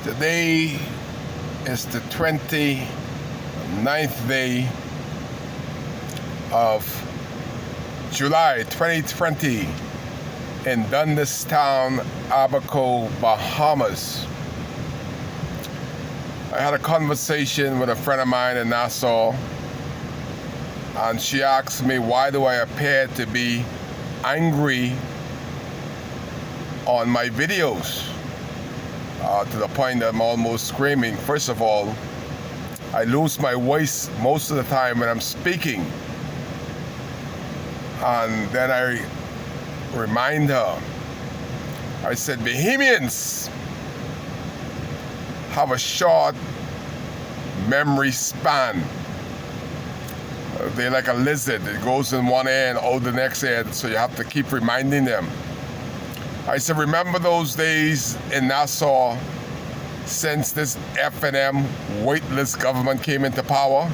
Today is the 29th day of July 2020 in Dundastown, Abaco, Bahamas. I had a conversation with a friend of mine in Nassau, and she asked me, why do I appear to be angry on my videos? To the point that I'm almost screaming. First of all, I lose my voice most of the time when I'm speaking. And then I remind her, I said, Bahamians have a short memory span. They're like a lizard. It goes in one ear and out the next ear, so you have to keep reminding them. I said, remember those days in Nassau since this F&M weightless government came into power?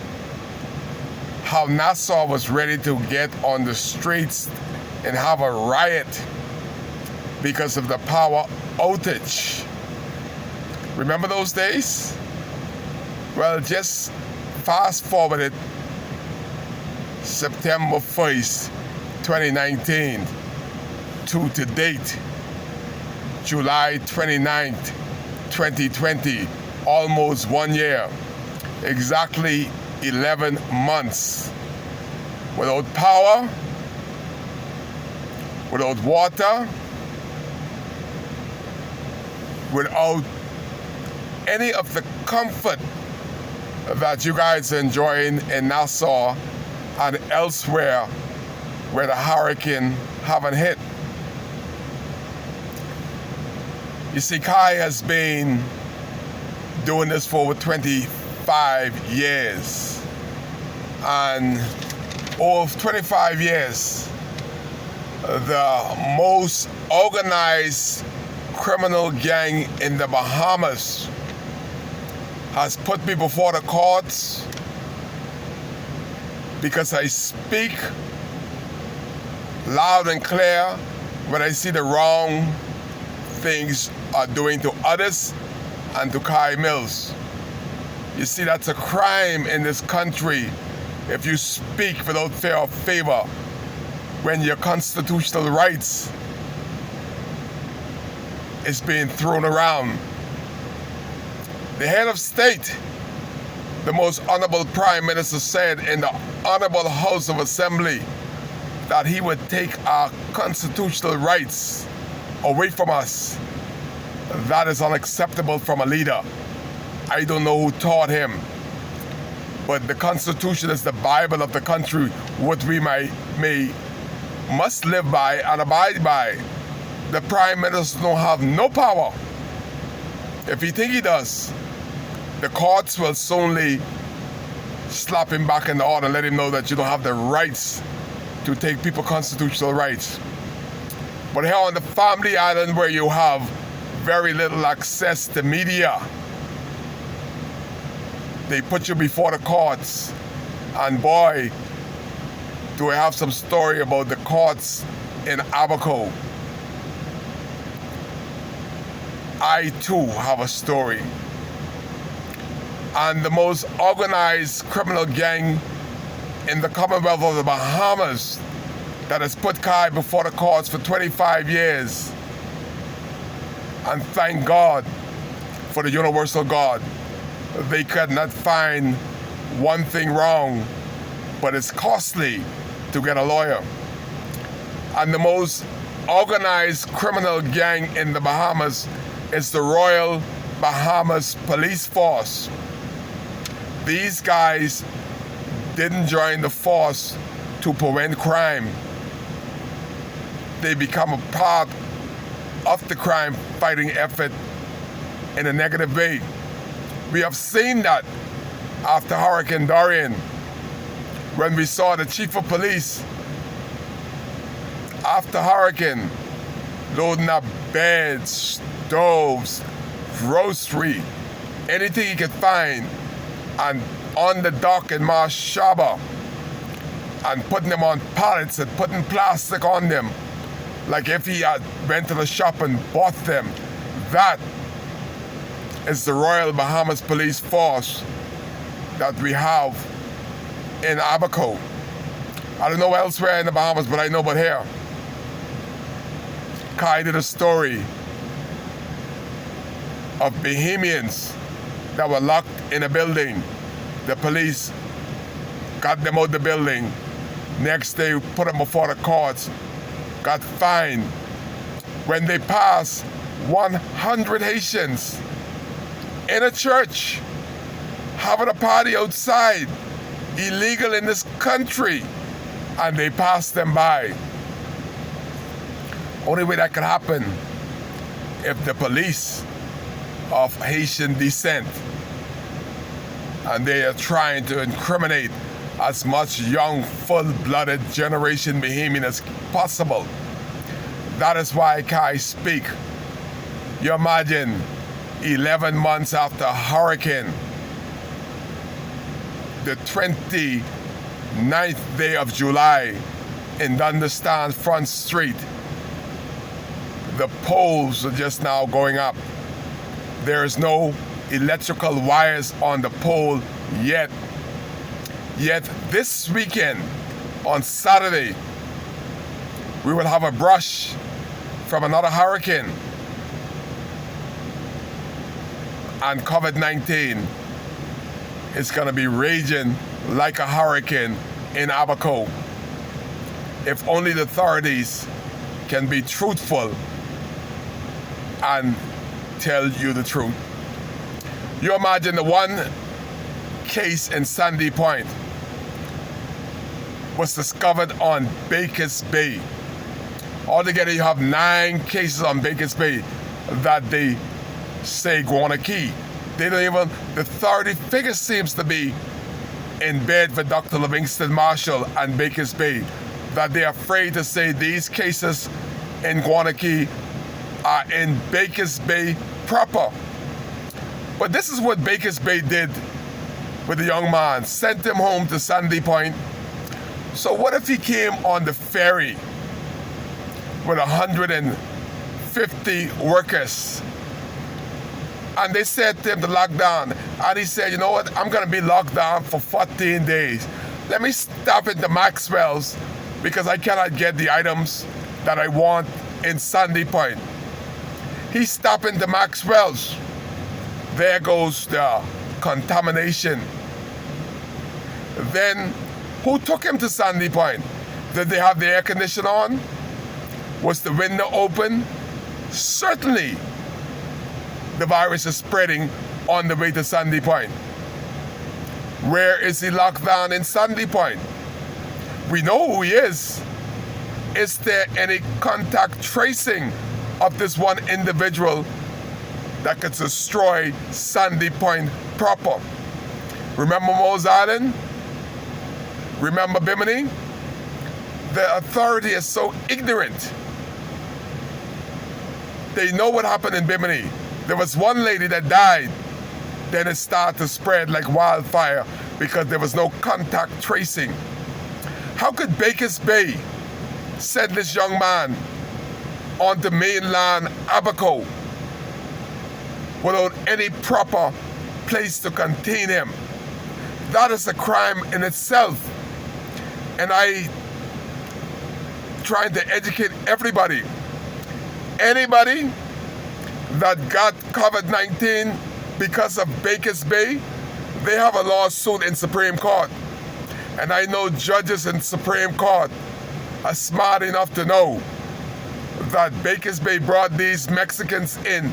How Nassau was ready to get on the streets and have a riot because of the power outage. Remember those days? Well, just fast forward it September 1st, 2019 to date. July 29th, 2020, almost 1 year, exactly 11 months, without power, without water, without any of the comfort that you guys are enjoying in Nassau and elsewhere where the hurricane haven't hit. You see, Kai has been doing this for over 25 years. And over 25 years, the most organized criminal gang in the Bahamas has put me before the courts because I speak loud and clear when I see the wrong things are doing to others and to Kai Mills. You see, that's a crime in this country if you speak without fear or favor when your constitutional rights is being thrown around. The head of state, the most honorable prime minister, said in the honorable House of Assembly that he would take our constitutional rights away from us. That is unacceptable from a leader. I don't know who taught him, but the Constitution is the Bible of the country, what we must live by and abide by. The Prime Minister don't have no power. If he think he does, the courts will solely slap him back in the order and let him know that you don't have the rights to take people's constitutional rights. But here on the Family Island, where you have very little access to media, they put you before the courts. And boy, do I have some story about the courts in Abaco. I too have a story. And the most organized criminal gang in the Commonwealth of the Bahamas that has put Kai before the courts for 25 years. And thank God for the universal God. They could not find one thing wrong, but it's costly to get a lawyer. And the most organized criminal gang in the Bahamas is the Royal Bahamas Police Force. These guys didn't join the force to prevent crime. They become a part of the crime fighting effort in a negative way. We have seen that after Hurricane Dorian, when we saw the chief of police after hurricane loading up beds, stoves, grocery, anything he could find, and on the dock in Marsh Shaba, and putting them on pallets and putting plastic on them, like if he had went to the shop and bought them. That is the Royal Bahamas Police Force that we have in Abaco. I don't know elsewhere in the Bahamas, but I know but here. Kai did a story of Bahamians that were locked in a building. The police got them out the building. Next day, put them before the courts, got fined. When they passed 100 Haitians in a church, having a party outside, illegal in this country, and they passed them by. Only way that could happen if the police of Haitian descent, and they are trying to incriminate as much young, full-blooded generation Bahamian as possible. That is why Kai speak. You imagine 11 months after hurricane, the 29th day of July in Dunderstan Front Street, the poles are just now going up. There is no electrical wires on the pole yet. Yet this weekend, on Saturday, we will have a brush from another hurricane. And COVID-19 is going to be raging like a hurricane in Abaco. If only the authorities can be truthful and tell you the truth. You imagine the one case in Sandy Point was discovered on Bakers Bay. Altogether, you have 9 cases on Bakers Bay that they say Guana Key. They don't even, the authority figure seems to be in bed for Dr. Livingston Marshall and Bakers Bay, that they're afraid to say these cases in Guana Key are in Bakers Bay proper. But this is what Bakers Bay did with the young man, sent him home to Sandy Point. So what if he came on the ferry with 150 workers and they said to him to lock down, and he said, you know what, I'm going to be locked down for 14 days. Let me stop at the Maxwell's because I cannot get the items that I want in Sandy Point. He stopped in the Maxwell's. There goes the contamination. Then, who took him to Sandy Point? Did they have the air conditioner on? Was the window open? Certainly, the virus is spreading on the way to Sandy Point. Where is he locked down in Sandy Point? We know who he is. Is there any contact tracing of this one individual that could destroy Sandy Point proper? Remember Mose Island? Remember Bimini? The authority is so ignorant. They know what happened in Bimini. There was one lady that died. Then it started to spread like wildfire because there was no contact tracing. How could Bakers Bay send this young man onto mainland Abaco without any proper place to contain him? That is a crime in itself. And I trying to educate everybody. Anybody that got COVID-19 because of Bakers Bay, they have a lawsuit in Supreme Court. And I know judges in Supreme Court are smart enough to know that Bakers Bay brought these Mexicans in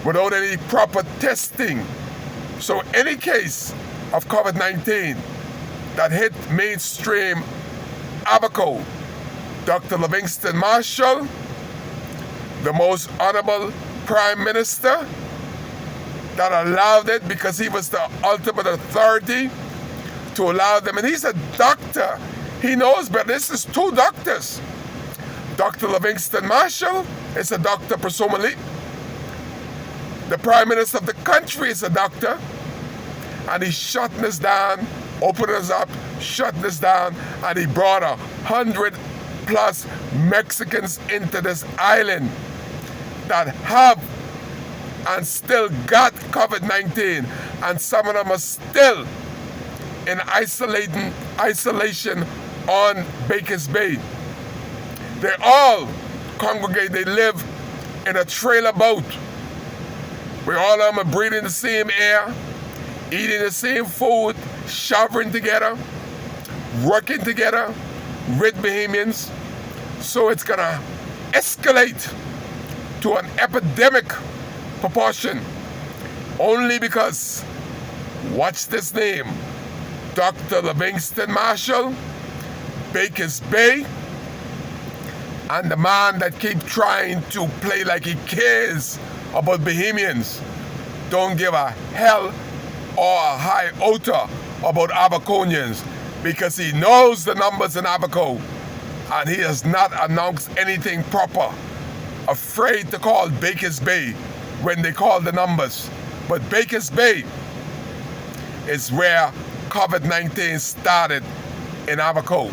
without any proper testing. So any case of COVID-19 that hit mainstream Abaco, Dr. Livingston Marshall, the most honorable Prime Minister, that allowed it because he was the ultimate authority to allow them. And he's a doctor. He knows better. This is 2 doctors. Dr. Livingston Marshall is a doctor, presumably. The Prime Minister of the country is a doctor. And he's shutting us down, opening us up, shutting us down. And he brought 100+ Mexicans into this island that have and still got COVID-19, and some of them are still in isolation on Bakers Bay. They all congregate. They live in a trailer boat. We all of them are breathing the same air, eating the same food, showering together, working together with Bahamians. So it's gonna escalate to an epidemic proportion only because, watch this name, Dr. Livingston Marshall, Bakers Bay, and the man that keeps trying to play like he cares about Bahamians don't give a hell or a iota about Abaconians, because he knows the numbers in Abaco and he has not announced anything proper. Afraid to call Bakers Bay when they call the numbers. But Bakers Bay is where COVID-19 started in Abaco.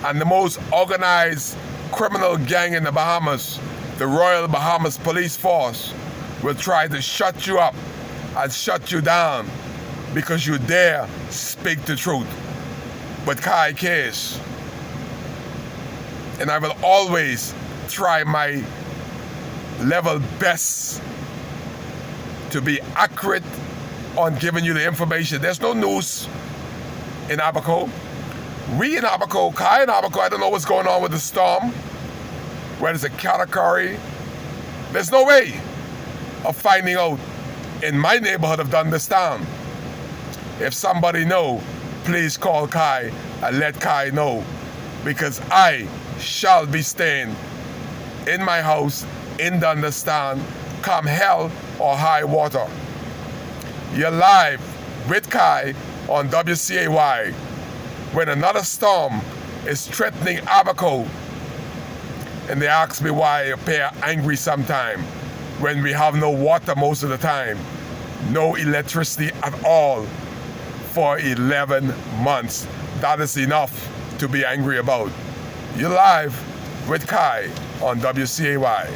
And the most organized criminal gang in the Bahamas, the Royal Bahamas Police Force, will try to shut you up and shut you down because you dare speak the truth. But Kai cares. And I will always try my level best to be accurate on giving you the information. There's no news in Abaco. We in Abaco, Kai in Abaco, I don't know what's going on with the storm, whether it's a category. There's no way of finding out in my neighborhood of Dundas Town. If somebody know, please call Kai and let Kai know, because I shall be staying in my house in Dundas Town come hell or high water. You're live with Kai on WCAY when another storm is threatening Abaco. And they ask me why I appear angry sometime when we have no water most of the time, no electricity at all for 11 months. That is enough to be angry about. You're live with Kai on WCAY.